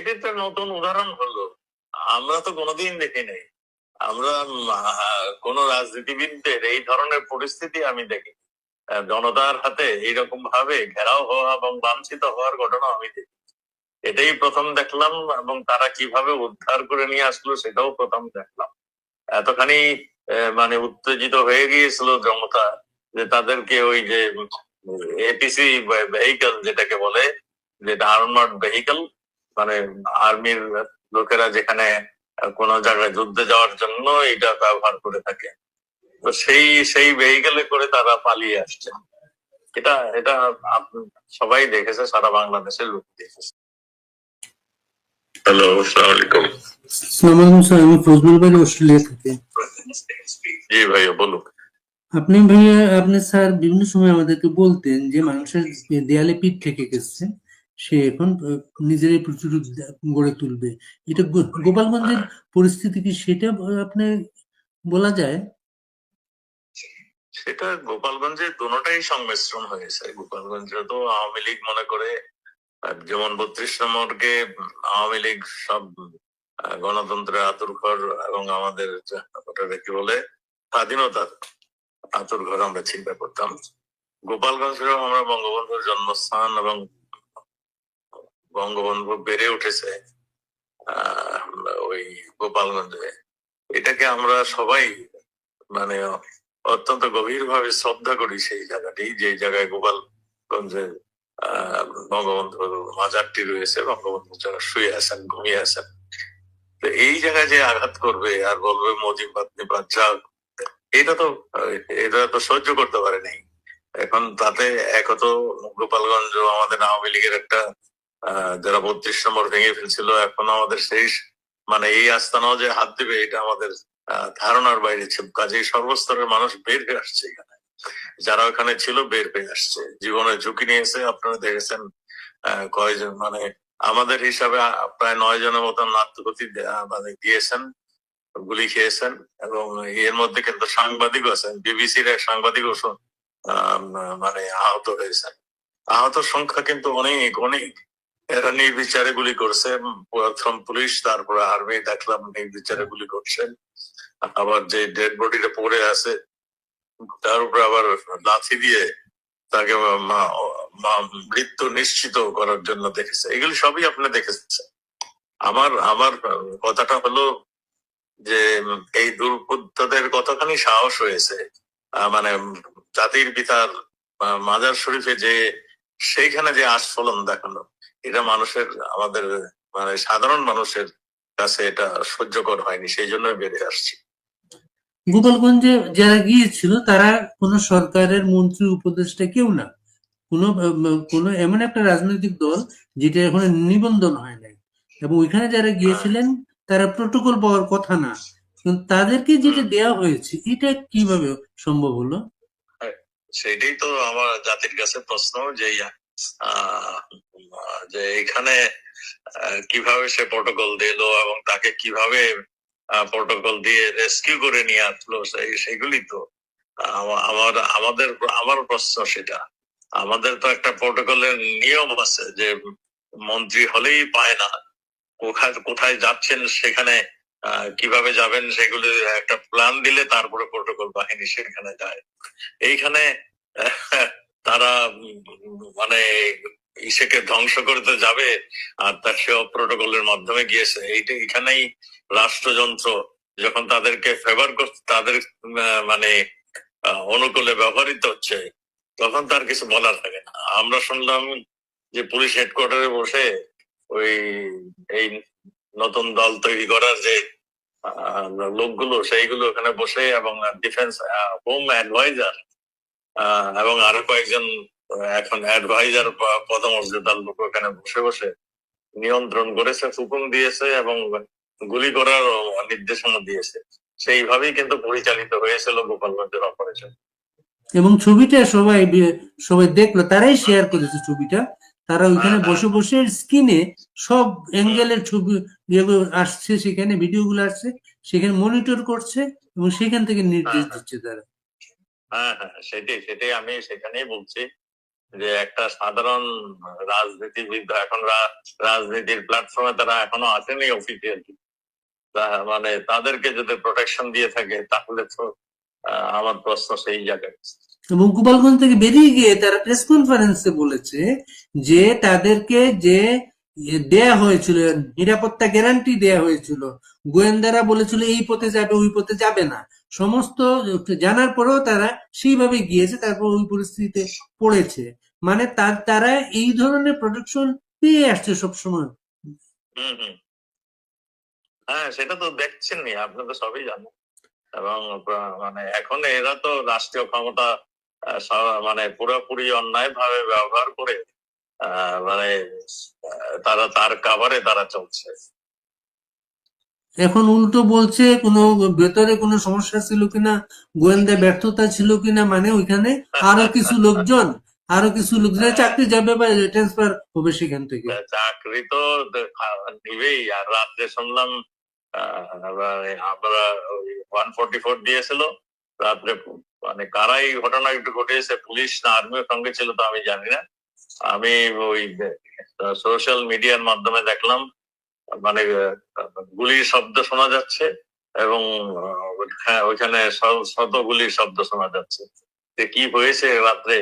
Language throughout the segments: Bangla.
এটি তো নতুন উদাহরণ হলো। আমরা তো কোনোদিন দেখি নাই। আমরা কোন রাজনীতিবিদদের এই ধরনের পরিস্থিতি আমি দেখি, জনতার হাতে এইরকম ভাবে ঘেরাও হওয়া এবং লাঞ্ছিত হওয়ার ঘটনা আমি দেখি। এটাই প্রথম দেখলাম, এবং তারা কিভাবে উদ্ধার করে নিয়ে আসলো সেটাও প্রথম দেখলাম। এতখানি মানে উত্তেজিত হয়ে গিয়েছিল জনতা যে তাদেরকে ওই যে এপিসি ভেহিকল যেটাকে বলে, যেটা আর্মার্ড ভেহিকল, মানে আর্মির লোকেরা যেখানে কোনো জায়গায় যুদ্ধে যাওয়ার জন্য এটা ব্যবহার করে থাকে, তো সেই ভেহিকলে করে তারা পালিয়ে আসছে। এটা এটা সবাই দেখেছে, সারা বাংলাদেশের লোক দেখেছে। হ্যালো, আসসালামু আলাইকুম। আসসালামু আলাইকুম স্যার, আমি ফজলুল ভাই, অস্ট্রেলিয়া থেকে। জি ভাইয়া বলুন। আপনি স্যার বিভিন্ন সময় আমাদেরকে বলতেন যে মানুষের দেয়ালে পিঠ থেকে গেছে, সে এখন নিজেরই প্রচুর গড়ে তুলবে। এটা গোপালগঞ্জের পরিস্থিতি কি সেটা আপনি বলা যায়? সেটা গোপালগঞ্জে দুটোটাই সংমিশ্রণ হয়েছে। গোপালগঞ্জে তো আওয়ামী লীগ মনে করে, যেমন 32 নম্বরকে আওয়ামী লীগ সব গণতন্ত্রের আতুরঘর এবং আমাদের ওটাকে কি বলে স্বাধীনতার আতুরঘর আমরা চিন্তা করতাম। গোপালগঞ্জেও আমরা বঙ্গবন্ধুর জন্মস্থান এবং বঙ্গবন্ধু বেড়ে উঠেছে ওই গোপালগঞ্জে, এটাকে আমরা সবাই মানে অত্যন্ত গভীর ভাবে শ্রদ্ধা করি। সেই জায়গাটি, যে জায়গায় গোপালগঞ্জে বঙ্গবন্ধুর মাজারটি রয়েছে, বঙ্গবন্ধু যারা শুয়ে আছেন, ঘুমিয়ে আছেন, তো এই জায়গায় যে আঘাত করবে আর বলবে মজিবাদ নিবাদ, এটা তো সহ্য করতে পারে নাই। এখন তাতে একত গোপালগঞ্জ আমাদের আওয়ামী লীগের একটা যারা 32 নম্বর ভেঙে ফেলছিল, এখন আমাদের শেষ মানে এই আস্তানাও যে হাত দিবে এটা আমাদের ধারণার বাইরে ছিল। কাজেই সর্বস্তরের মানুষ বের হয়ে আসছে এখানে, যারা ওখানে ছিল বের হয়ে আসছে, জীবনের ঝুঁকি নিয়েছে। আপনারা দেখেছেন কয়জন, মানে আমাদের হিসাবে প্রায় 9 জনের মতন আত্মঘাতী মানে দিয়েছেন, গুলি খেয়েছেন, এবং এর মধ্যে কিন্তু সাংবাদিকও আছেন, বিবিসির এক সাংবাদিকও মানে আহত হয়েছেন। আহত সংখ্যা কিন্তু অনেক অনেক। এরা নির্বিচারে গুলি করছে, প্রথম পুলিশ, তারপরে আর্মি দেখলাম নির্বিচারে গুলি করছেন। আবার যে ডেড বডিটা পড়ে আছে তার উপরে আবার লাথি দিয়ে তাকে মৃত্যু নিশ্চিত করার জন্য দেখেছে। এগুলি সবই আপনি দেখেছেন। আমার আমার কথাটা হলো যে এই দুর্বৃত্তদের কতখানি সাহস হয়েছে মানে জাতির পিতার মাজার শরীফে যে সেইখানে যে আস্ফলন দেখানো, এটা মানুষের, আমাদের মানে সাধারণ মানুষের কাছে এটা সহ্যকর হয়নি, সেই জন্য বেড়ে আসছি। গোপালগঞ্জে যারা গিয়েছিল তারা কোনো সরকারের মন্ত্রী উপদেষ্টা কেউ না, কোনো এমন একটা রাজনৈতিক দল যেটা এখন নিবন্ধন হয় নাই, এবং ওইখানে যারা গিয়েছিলেন তারা প্রোটোকল পাওয়ার কথা না, কিন্তু তাদেরকে যেটা দেওয়া হয়েছে এটা কিভাবে সম্ভব হলো? সেটাই তো আমার জাতির কাছে প্রশ্ন, যে যে এখানে কিভাবে সে প্রোটোকল দিল এবং তাকে কিভাবে প্রোটোকল দিয়ে রেস্কিউ করে নিয়ে আসলো, সেগুলি তো আমার প্রশ্ন সেটা। আমাদের তো একটা প্রোটোকলের নিয়ম আছে যে মন্ত্রী হলেই পায় না, কোথায় যাচ্ছেন সেখানে কিভাবে যাবেন সেগুলি একটা প্ল্যান দিলে তারপরে প্রোটোকল বাহিনী সেখানে যায়। এইখানে তারা মানে ইসেকে ধ্বংস করতে যাবে আর তার সে প্রোটোকলের মাধ্যমে গিয়েছে। এখানেই রাষ্ট্রযন্ত্র যখন তাদেরকে ফেভার করছে, তাদের মানে অনুকূলে ব্যবহৃত হচ্ছে, তখন তার কিছু বলার থাকে না। আমরা শুনলাম যে পুলিশ হেডকোয়ার্টারে বসে ওই এই নতুন দল তৈরি করার যে লোকগুলো, সেইগুলো ওখানে বসে, এবং ডিফেন্স হোম অ্যাডভাইজার এবং আরো কয়েকজন এখন অ্যাডভাইজার পদমর্যাদার লোক ওখানে বসে বসে নিয়ন্ত্রণ করেছে, হুকুম দিয়েছে এবং গুলি করার নির্দেশনা দিয়েছে। সেইভাবেই কিন্তু পরিচালিত হয়েছিল গোপালগঞ্জের অপারেশন। এবং ছবিটা সবাই দেখলো, তারাই শেয়ার করেছে ছবিটা। তারা ওইখানে বসে বসে স্ক্রিনে সব অ্যাঙ্গেলের ছবি যেগুলো আসছে, সেখানে ভিডিওগুলো আসছে, সেখানে মনিটর করছে এবং সেখান থেকে নির্দেশ দিচ্ছে তারা। হ্যাঁ, সেটাই আমি সেখানেই বলছি যে একটা সাধারণ রাজনীতিবিদ এখন রাজনীতির প্ল্যাটফর্মে তারা এখনো আসেনি অফিসিয়ালি, মানে তাদেরকে যদি প্রোটেকশন দিয়ে থাকে তাহলে তো আমার প্রশ্ন সেই জায়গায়। এবং গোপালগঞ্জ থেকে বেরিয়ে গিয়ে তারা প্রেস কনফারেন্সে বলেছে যে তাদেরকে যে দেয়া হয়েছিল, নিরাপত্তা গ্যারান্টি দেয়া হয়েছিল, গোয়েন্দারা বলেছিল এই পথে যাবে ওই পথে যাবে না, সমস্ত জানার পরেও তারা সেইভাবে গিয়েছে, তারপর ওই পরিস্থিতিতে পড়েছে। মানে তারা এই ধরনের প্রোটেকশন পেয়ে আসছে সবসময়। হম হম, হ্যাঁ সেটা তো দেখছেনই, আপনি তো সবই জানেন। এবং মানে এখন এরা তো রাষ্ট্রীয় ক্ষমতা মানে পুরোপুরি অন্যায় ভাবে ব্যবহার করে মানে তারা তার কাভারে তারা চলছে। এখন উল্টো বলছে কোনো ভেতরে কোনো সমস্যা ছিল কিনা, গোয়েন্দা ব্যর্থতা ছিল কিনা, মানে ওইখানে আরো কিছু লোকজন চাকরি যাবে বা ট্রান্সফার হবে সেখান থেকে। চাকরি তো নিবেই। আর রাত্রে শুনলাম আমরা 144 দিয়েছিল রাত্রে, মানে কারাই ঘটনা একটু ঘটেছে, পুলিশ না আর্মির সঙ্গে ছিল তো আমি জানি না। আমি ওই সোশ্যাল মিডিয়ার মাধ্যমে দেখলাম মানে গুলির শব্দ শোনা যাচ্ছে এবং হ্যাঁ ওইখানে শত গুলির শব্দ শোনা যাচ্ছে। কি হয়েছে রাত্রে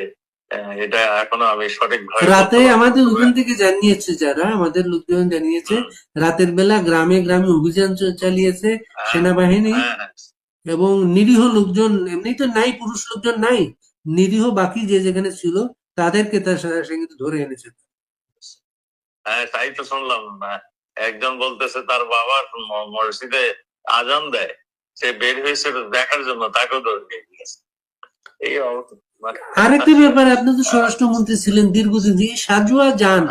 এটা এখনো আমি সঠিক ভাবে রাতে আমাদের ওখান থেকে জানিয়েছে, যারা আমাদের লোকজন জানিয়েছে রাতের বেলা গ্রামে গ্রামে অভিযান চালিয়েছে সেনাবাহিনী, এবং নিরীহ লোকজন, এমনি তো নাই, পুরুষ লোকজন নাই, নিরীহ বাকি যে যেখানে ছিল তাদেরকে তার সঙ্গে ধরে এনেছে। হ্যাঁ তাই তো শুনলাম। একজন বলতেছে তার বাবার মসজিদে আজান দেয়, সে বের হয়েছে দেখার জন্য, তাকেও ধরে নিয়ে গেছে। এই আরেকটা ব্যাপার, আপনি তো স্বরাষ্ট্রমন্ত্রী ছিলেন দীর্ঘদিন, এই সাজোয়া যান,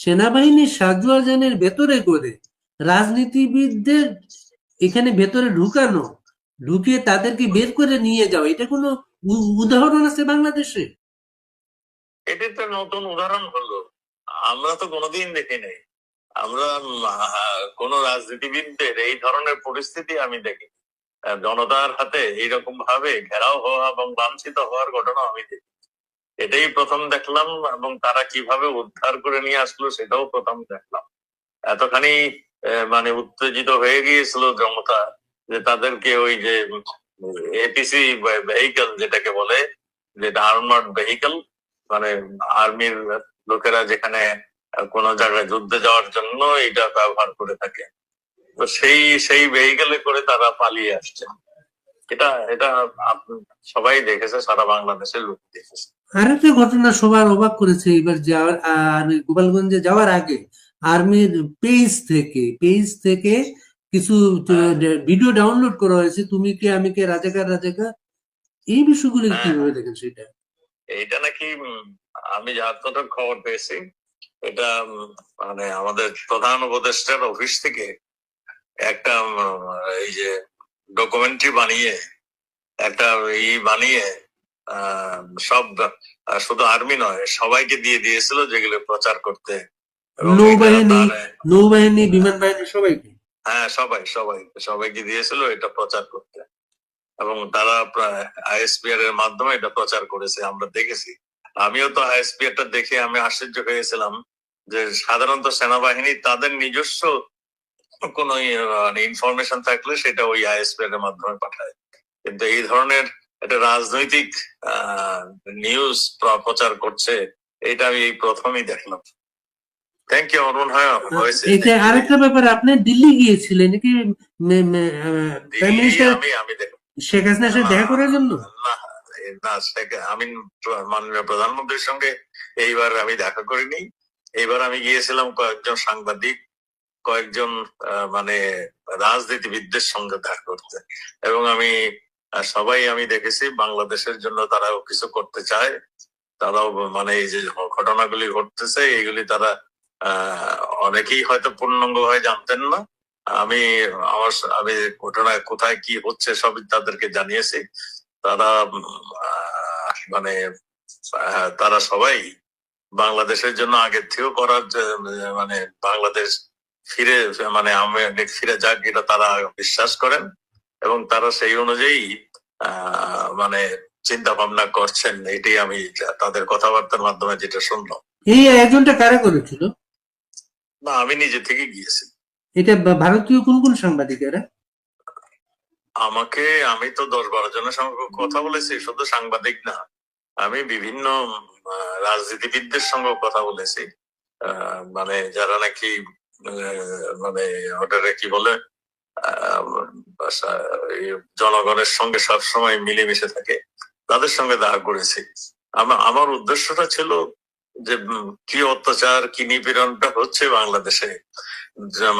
সেনাবাহিনীর সাজোয়া যানের ভেতরে করে রাজনীতিবিদদের এখানে ভেতরে ঢুকানো, ঢুকিয়ে তাদেরকে বের করে নিয়ে যাওয়া, এটা কোনো উদাহরণ আছে বাংলাদেশে? এটা তো নতুন উদাহরণ হলো, আমরা তো কোনোদিন দেখি নাই। আমরা কোন রাজনীতিবিদদের এই ধরনের পরিস্থিতি আমি দেখি, জনতার হাতে এইরকম ভাবে ঘেরাও হওয়া এবং লাঞ্ছিত হওয়ার ঘটনা আমি দেখি, এটাই প্রথম দেখলাম। এবং তারা কিভাবে উদ্ধার করে নিয়ে আসলো সেটাও প্রথম দেখলাম। এতখানি মানে উত্তেজিত হয়ে গিয়েছিল জনতা যে তাদেরকে ওই যে এপিসি ভেহিকেল যেটাকে বলে, যেটা আর্মার্ড ভেহিকেল, মানে আর্মির লোকেরা যেখানে কোনো জায়গায় যুদ্ধে যাওয়ার জন্য এটা ব্যবহার করে থাকে, তো সেই ভেহিকেলে করে তারা পালিয়ে আসছে। এটা এটা সবাই দেখেছে, সারা বাংলাদেশের লোক দেখেছে। আরেকটা ঘটনা সবার অবাক করেছে এবার যাওয়ার, আর গোপালগঞ্জে যাওয়ার আগে আর্মির পেজ থেকে কিছু ভিডিও ডাউনলোড করা হয়েছে, তুমি কে আমি কে রাজাকার রাজাকার, এই বিষয়গুলো কিভাবে দেখেন সেটা? এইটা নাকি আমি যতটা খবর পেয়েছি, এটা মানে আমাদের প্রধান উপদেষ্টার অফিস থেকে একটা এই যে ডকুমেন্টারি বানিয়ে একটা বানিয়ে সব শুধু আর্মি নয় সবাইকে দিয়ে দিয়েছিল, যেগুলো প্রচার করতে, নৌবাহিনী বিমান বাহিনী সবাইকে, হ্যাঁ সবাইকে দিয়েছিল এটা প্রচার করতে। এবং তারা আইএসপিআর এর মাধ্যমে এটা প্রচার করেছে, আমরা দেখেছি। আমিও তো আইএসপিআর টা দেখে আমি আশ্চর্য হয়েছিলাম যে সাধারণত সেনাবাহিনী তাদের নিজস্ব কোন ইনফরমেশন থাকলে সেটা ওই আইএসপিআর এর মাধ্যমে পাঠায়, কিন্তু এই ধরনের একটা রাজনৈতিক নিউজ প্রচার করছে, এটা আমি এই প্রথমই দেখলাম। থ্যাংক ইউ অরুণ। হ্যাঁ হয়েছে। এটা আরেকটা ব্যাপার, আপনি দিল্লি গিয়েছিলেন নাকি প্রাইম মিনিস্টার শেখ হাসিনার সাথে দেখা করার জন্য? না, আমি মাননীয় প্রধানমন্ত্রীর সঙ্গে এইবার আমি দেখা করিনি। এইবার আমি গিয়েছিলাম কয়েকজন সাংবাদিক, কয়েকজন মানে রাজনীতিবিদদের সঙ্গে দেখা করতে, এবং আমি সবাই আমি দেখেছি বাংলাদেশের জন্য তারাও কিছু করতে চায়। তারাও মানে এই যে ঘটনাগুলি ঘটতেছে এইগুলি তারা অনেকেই হয়তো পূর্ণাঙ্গ ভাবে জানতেন না। আমি ঘটনায় কোথায় কি হচ্ছে সবই তাদেরকে জানিয়েছি। তারা মানে তারা সবাই বাংলাদেশের জন্য আগের থেকেও করার মানে বাংলাদেশ ফিরে যাক এটা তারা বিশ্বাস করেন, এবং তারা সেই অনুযায়ী মানে চিন্তা ভাবনা করছেন, এটাই আমি তাদের কথাবার্তার মাধ্যমে যেটা শুনলাম। এই আয়োজনটা কারা করেছিল? না, আমি নিজে থেকে গিয়েছি। এটা ভারতীয় কোন কোন সাংবাদিকেরা? আমি তো 10-12 জনের সঙ্গে কথা বলেছি, শুধু সাংবাদিক না, আমি বিভিন্ন রাজনীতিবিদদের সঙ্গে কথা বলেছি। মানে যারা নাকি মানে ওটারে কি বলে এই জনগণের সঙ্গে সবসময় মিলেমিশে থাকে, তাদের সঙ্গে দেখা করেছি। আমার উদ্দেশ্যটা ছিল যে কি অত্যাচার, কি নিপীড়নটা হচ্ছে বাংলাদেশে,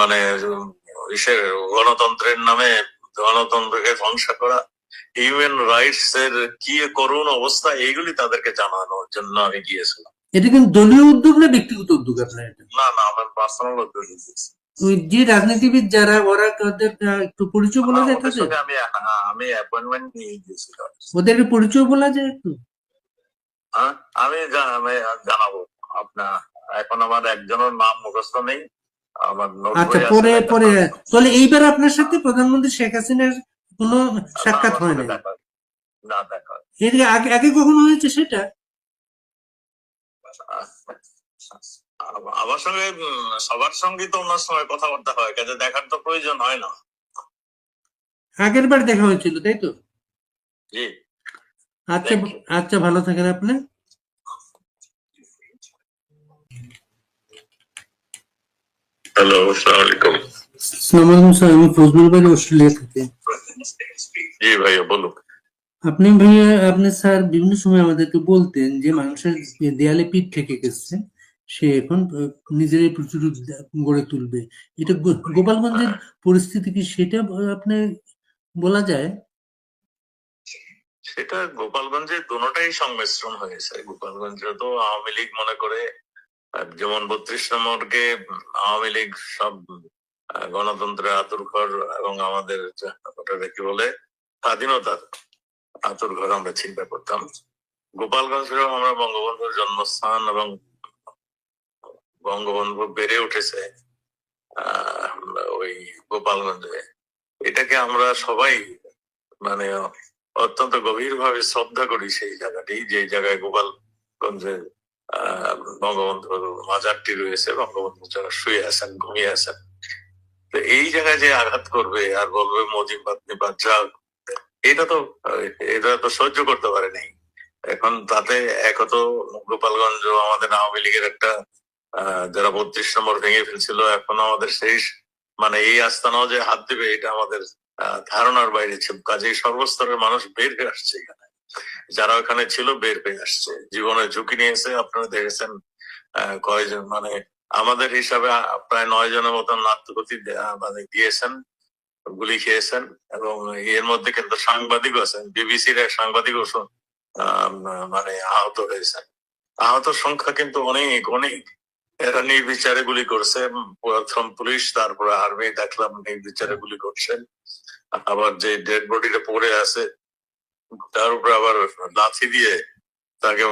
মানে ইসের গণতন্ত্রের নামে গণতন্ত্রকে ধ্বংস করা, হিউম্যান রাইটস এর কি করুণ অবস্থা, এইগুলি তাদেরকে জানানোর জন্য আমি গিয়েছিলাম। এটা কিন্তু দলীয় উদ্যোগ না ব্যক্তিগত উদ্যোগ আপনার? এটা না না, আমার পার্সোনাল উদ্যোগ। ওই যে রাজনীতিবিদ যারা ওরা ওদের একটু পরিচয় বলা যায় ওদের তাদের? সঙ্গে আমি অ্যাপয়েন্টমেন্ট নিয়ে গিয়েছিলাম। ওদেরকে পরিচয় বলা যায় একটু? আমি জানাবো আপনার, এখন আমার একজনের নাম মুখস্থ নেই। আমার নোট আচ্ছা, বই আছে, পরে লেখা পরে আছে। তাহলে এইবার আপনার সাথে প্রধানমন্ত্রী শেখ হাসিনার কোনো না, সাক্ষাৎ আমার হয় সঙ্গে নাই? না দেখা। এর আগে আগে কখনো হয়েছে সেটা? আমার সঙ্গে সবার সঙ্গে তো ওনার সঙ্গে কথাবার্তা হয়, কাজে দেখার তো প্রয়োজন হয় না। আগের বার দেখা হয়েছিল তাই তো? জি। আচ্ছা, Thank you. আচ্ছা, ভালো থাকেন আপনি। হ্যালো, আসসালামু আলাইকুম। আসসালামু আলাইকুম স্যার, আমি ফজলুল বাড়ি, অস্ট্রেলিয়া থেকে। জি ভাইয়া, বলুন। আপনি ভাইয়া, আপনি স্যার বিভিন্ন সময় আমাদেরকে বলতেন যে মানুষের দেয়ালে পিঠ থেকে গেছে, সে এখন নিজেরাই প্রচুর গড়ে তুলবে। এটা গোপালগঞ্জের পরিস্থিতি কি সেটা আপনি বলা যায়? সেটা গোপালগঞ্জে দুটোটাই সংমিশ্রণ হয়েছে। গোপালগঞ্জে তো আওয়ামী লীগ মনে করে, যেমন 32 নম্বরকে আওয়ামী লীগ সব গণতন্ত্রের আতুরঘর এবং আমাদের ওটাকে কি বলে স্বাধীনতার আতুরঘর আমরা চিন্তা করতাম। গোপালগঞ্জেও আমরা বঙ্গবন্ধুর জন্মস্থান এবং বঙ্গবন্ধু বেড়ে উঠেছে ওই গোপালগঞ্জে, এটাকে আমরা সবাই মানে অত্যন্ত গভীরভাবে শ্রদ্ধা করি। সেই জায়গাটি, যে জায়গায় গোপালগঞ্জে বঙ্গবন্ধুর মাজারটি রয়েছে, বঙ্গবন্ধু যারা শুয়ে আছেন, ঘুমিয়ে আছেন, তো এই জায়গায় যে আঘাত করবে আর বলবে মজিবাদ নিবাদ যাও, এটা তো সহ্য করতে পারেনি। এখন তাতে একত গোপালগঞ্জ আমাদের আওয়ামী লীগের একটা যারা 32 নম্বর ভেঙে ফেলছিল, এখন আমাদের শেষ মানে এই আস্তানাও যে হাত দেবে, এটা আমাদের ধারণার বাইরে ছিল। কাজেই সর্বস্তরের মানুষ বের হয়ে আসছে এখানে, যারা ওখানে ছিল বের হয়ে আসছে, জীবনের ঝুঁকি নিয়েছে। আপনারা দেখেছেন কয়জন, মানে আমাদের হিসাবে প্রায় 9 জনের মতন আত্মঘাতী মানে দিয়েছেন, গুলি খেয়েছেন, এবং এর মধ্যে কিন্তু সাংবাদিকও আছেন, বিবিসির এক সাংবাদিকও মানে আহত হয়েছেন। আহত সংখ্যা কিন্তু অনেক অনেক। এরা নির্বিচারে গুলি করছে, প্রথম পুলিশ, তারপরে আর্মি দেখলাম নির্বিচারে গুলি করছেন। আবার যে ডেড বডিটা পড়ে আছে তার উপরে আবার লাথি দিয়ে তাকে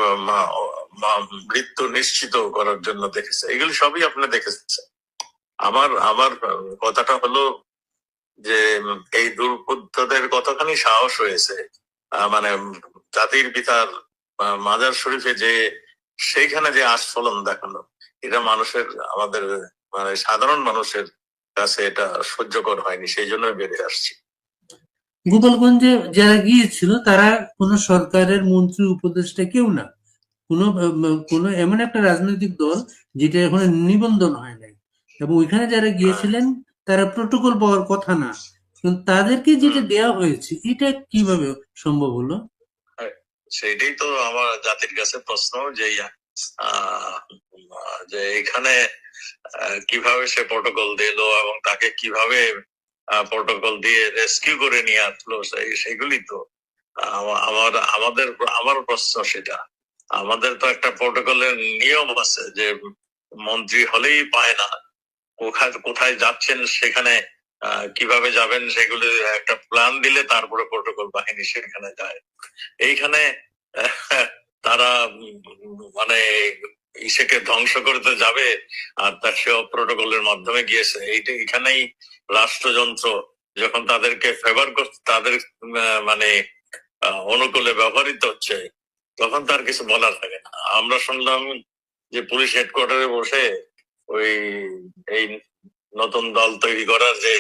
মৃত্যু নিশ্চিত করার জন্য দেখেছে। এগুলি সবই আপনি দেখেছেন। আমার আমার কথাটা হলো যে এই দুর্বৃত্তদের কতখানি সাহস হয়েছে, মানে জাতির পিতার মাজার শরীফে যে সেইখানে যে আস্ফলন দেখানো, এটা মানুষের, আমাদের মানে সাধারণ মানুষের কাছে এটা সহ্যকর হয়নি, সেই জন্য বেরিয়ে আসছি। গোপালগঞ্জে যারা গিয়েছিল তারা কোনো সরকারের মন্ত্রী উপদেষ্টা কেউ না, কোনো এমন একটা রাজনৈতিক দল যেটা এখনো নিবন্ধন হয় নাই, এবং ওইখানে যারা গিয়েছিলেন তারা প্রোটোকল পাওয়ার কথা না, কিন্তু তাদেরকে যেটা দেওয়া হয়েছে এটা কিভাবে সম্ভব হলো? সেইটাই তো আমার জাতির কাছে প্রশ্ন, যে যে এখানে কিভাবে সে প্রোটোকল দিল এবং তাকে কিভাবে প্রোটোকল দিয়ে রেস্কিউ করে নিয়ে আসলো, সেগুলি তো আমার প্রশ্ন সেটা। আমাদের তো একটা প্রোটোকলের নিয়ম আছে যে মন্ত্রী হলেই পায় না, কোথায় যাচ্ছেন সেখানে কিভাবে যাবেন সেগুলি একটা প্ল্যান দিলে তারপরে প্রোটোকল বাহিনী সেখানে যায়। এইখানে তারা মানে ইসেকে ধ্বংস করতে যাবে আর তার সেও প্রোটোকলের মাধ্যমে গিয়েছে। এখানেই রাষ্ট্রযন্ত্র যখন তাদেরকে ফেভার করছে, তাদের মানে অনুকূলে ব্যবহৃত হচ্ছে, তখন তার কিছু বলার থাকে না। আমরা শুনলাম যে পুলিশ হেডকোয়ার্টারে বসে ওই এই নতুন দল তৈরি করার যে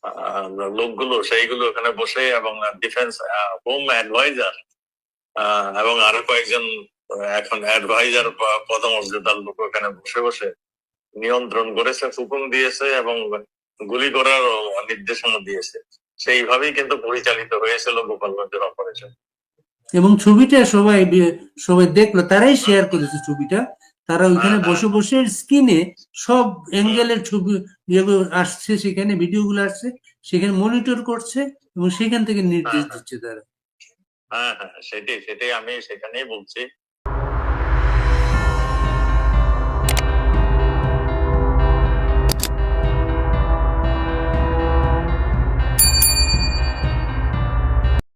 আহ, লোকগুলো সেইগুলো ওখানে বসে এবং ডিফেন্স হোম অ্যাডভাইজার এবং আরো কয়েকজন এখন অ্যাডভাইজার পদমর্যাদার লোক ওখানে বসে বসে নিয়ন্ত্রণ করেছে, হুকুম দিয়েছে এবং গুলি করার নির্দেশনা দিয়েছে। সেইভাবেই কিন্তু পরিচালিত হয়েছিল গোপালগঞ্জের অপারেশন। এবং ছবিটা সবাই দেখলো, তারাই শেয়ার করেছে ছবিটা। তারা ওইখানে বসে বসে স্ক্রিনে সব অ্যাঙ্গেলের ছবি যেগুলো আসছে, সেখানে ভিডিওগুলো আসছে, সেখানে মনিটর করছে এবং সেখান থেকে নির্দেশ দিচ্ছে তারা। হ্যাঁ হ্যাঁ, সেটাই আমি সেখানেই বলছি